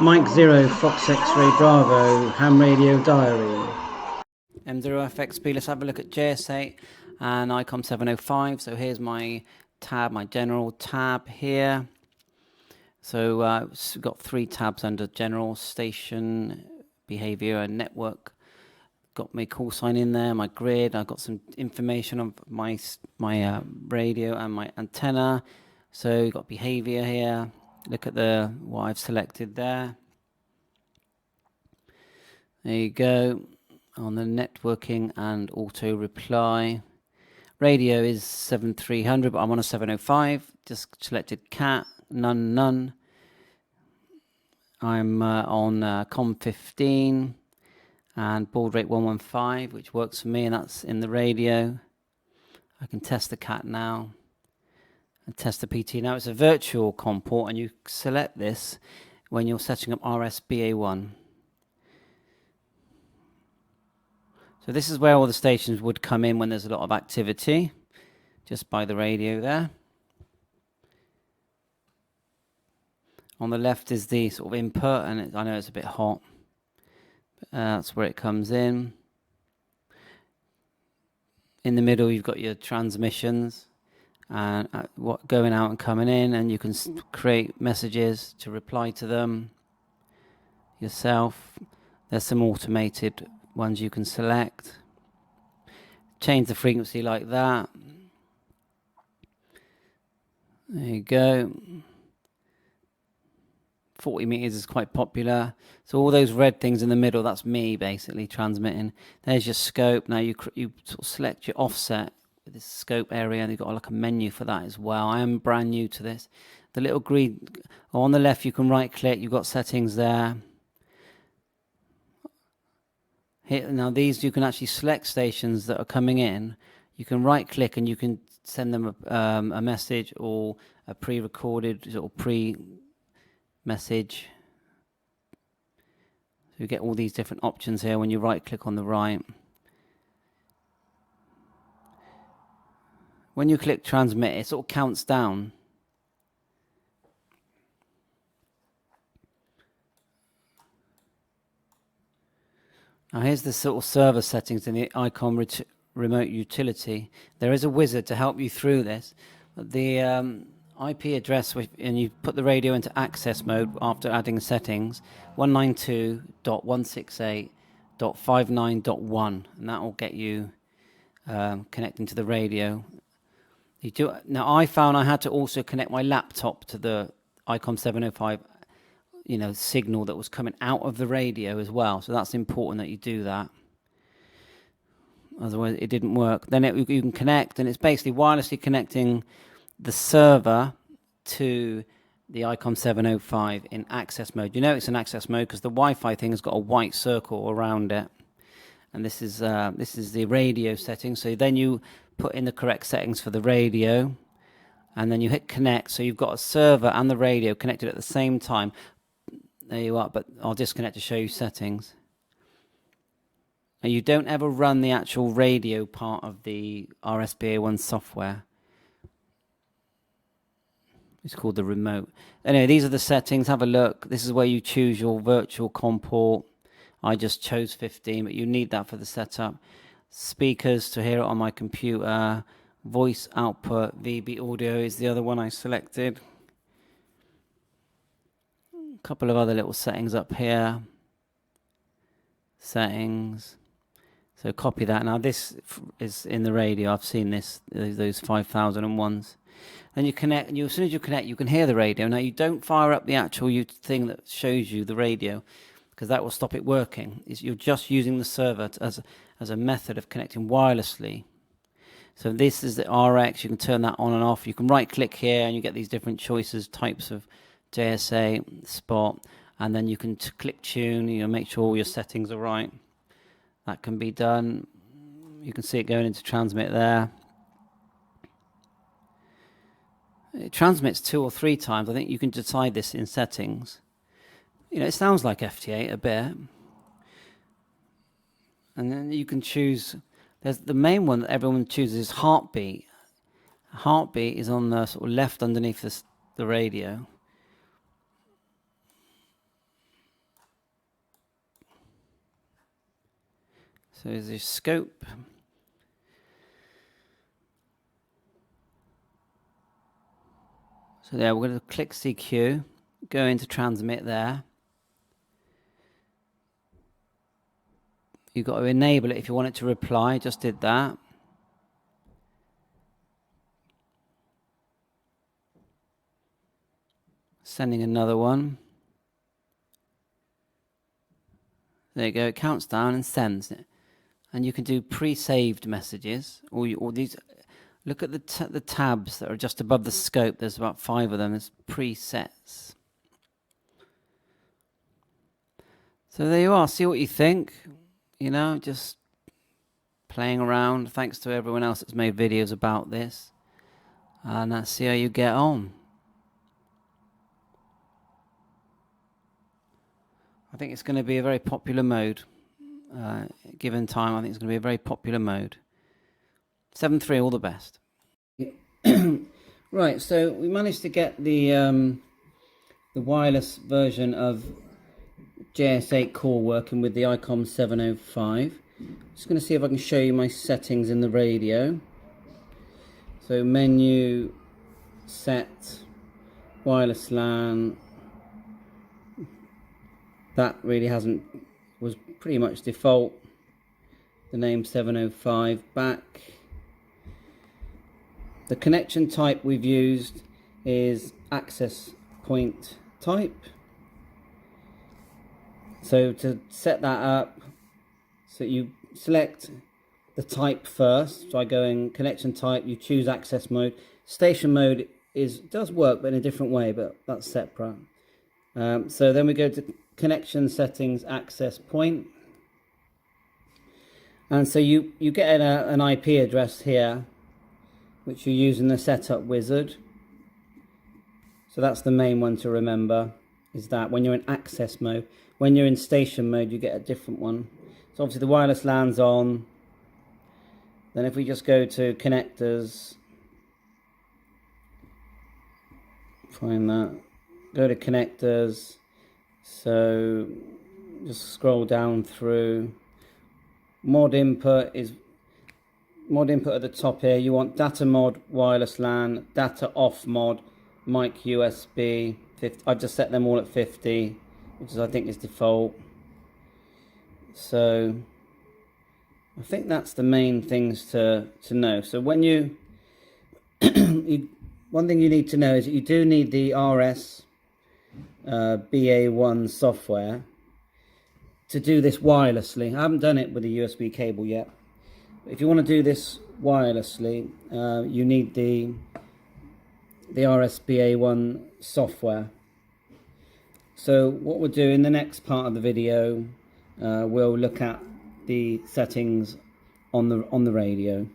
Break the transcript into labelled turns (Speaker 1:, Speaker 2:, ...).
Speaker 1: Mike 0, Fox X-Ray Bravo, ham radio diary.
Speaker 2: M0FXB, let's have a look at JS8 and ICOM 705. So here's my tab, my general tab here. So we've got 3 tabs under general: station, behavior, and network. Got my call sign in there, my grid. I've got some information on my radio and my antenna. So you've got behavior here. Look at what I've selected there. There you go. On the networking and auto reply. Radio is 7300, but I'm on a 705. Just selected cat, none. I'm on COM15 and baud rate 115, which works for me, and that's in the radio. I can test the cat now and test the PT. Now it's a virtual COM port, and you select this when you're setting up RS BA1. So this is where all the stations would come in when there's a lot of activity, just by the radio there. On the left is the sort of input, and I know it's a bit hot, but that's where it comes in. In the middle you've got your transmissions and what going out and coming in, and you can create messages to reply to them yourself. There's some automated ones you can select. Change the frequency like that. There you go. 40 meters is quite popular. So all those red things in the middle, that's me basically transmitting. There's your scope. Now you sort of select your offset with this scope area, and you've got like a menu for that as well. I am brand new to this. The little green on the left, you can right click. You've got settings there. Here, now these, you can actually select stations that are coming in. You can right click and you can send them a message or a pre-recorded or pre-message. So you get all these different options here when you right click on the right. When you click transmit, it sort of counts down. Now here's the sort of server settings in the ICOM remote utility. There is a wizard to help you through this. The IP address, and you put the radio into access mode after adding settings, 192.168.59.1, and that will get you connecting to the radio. Now I found I had to also connect my laptop to the ICOM 705 signal that was coming out of the radio as well. So that's important that you do that. Otherwise it didn't work. Then you can connect, and it's basically wirelessly connecting the server to the ICOM 705 in access mode. You know it's in access mode because the Wi-Fi thing has got a white circle around it. And this is the radio settings. So then you put in the correct settings for the radio, and then you hit connect. So you've got a server and the radio connected at the same time. There you are, but I'll disconnect to show you settings. And you don't ever run the actual radio part of the RS BA1 software. It's called the remote. Anyway, these are the settings. Have a look. This is where you choose your virtual COM port. I just chose 15, but you need that for the setup. Speakers to hear it on my computer. Voice output, VB audio is the other one I selected. A couple of other little settings up here. Settings. So copy that. Now this is in the radio. I've seen this, those 5001s. Then you connect, and as soon as you connect, you can hear the radio. Now you don't fire up the actual thing that shows you the radio, because that will stop it working. You're just using the server as a method of connecting wirelessly. So this is the RX. You can turn that on and off. You can right click here and you get these different choices, types of JSA, spot, and then you can click tune, make sure all your settings are right. That can be done. You can see it going into transmit there. It transmits 2 or 3 times. I think you can decide this in settings. It sounds like FT8 a bit. And then you can choose, there's the main one that everyone chooses is heartbeat. Heartbeat is on the sort of left underneath the radio. So there's your scope. So there, we're going to click CQ, go into transmit there. You've got to enable it if you want it to reply. Just did that. Sending another one. There you go. It counts down and sends it. And you can do pre-saved messages, or these. Look at the tabs that are just above the scope. There's about 5 of them. There's presets. So there you are. See what you think. You know, just playing around. Thanks to everyone else that's made videos about this. And see how you get on. I think it's going to be a very popular mode. Given time, I think it's going to be a very popular mode. 7.3, all the best. Right, so we managed to get the wireless version of JS8CALL working with the ICOM 705. Just going to see if I can show you my settings in the radio. So menu, set, wireless LAN. That really was pretty much default. The name 705 back. The connection type we've used is access point type. So to set that up, so you select the type first. So I go in connection type, you choose access mode. Station mode does work, but in a different way, but that's separate. So then we go to connection settings, access point. And so you get an IP address here, which you use in the setup wizard. So that's the main one to remember, is that when you're in access mode. When you're in station mode, you get a different one. So obviously the wireless LAN's on. Then if we just go to connectors, find that, go to connectors. So just scroll down through. Mod input at the top here. You want data mod, wireless LAN, data off mod, mic USB 50. I just set them all at 50, which is I think is default. So I think that's the main things to know. So when one thing you need to know is that you do need the RS BA1 software to do this wirelessly. I haven't done it with a USB cable yet. If you want to do this wirelessly, you need the RS BA1 software. So what we'll do in the next part of the video, we'll look at the settings on the radio.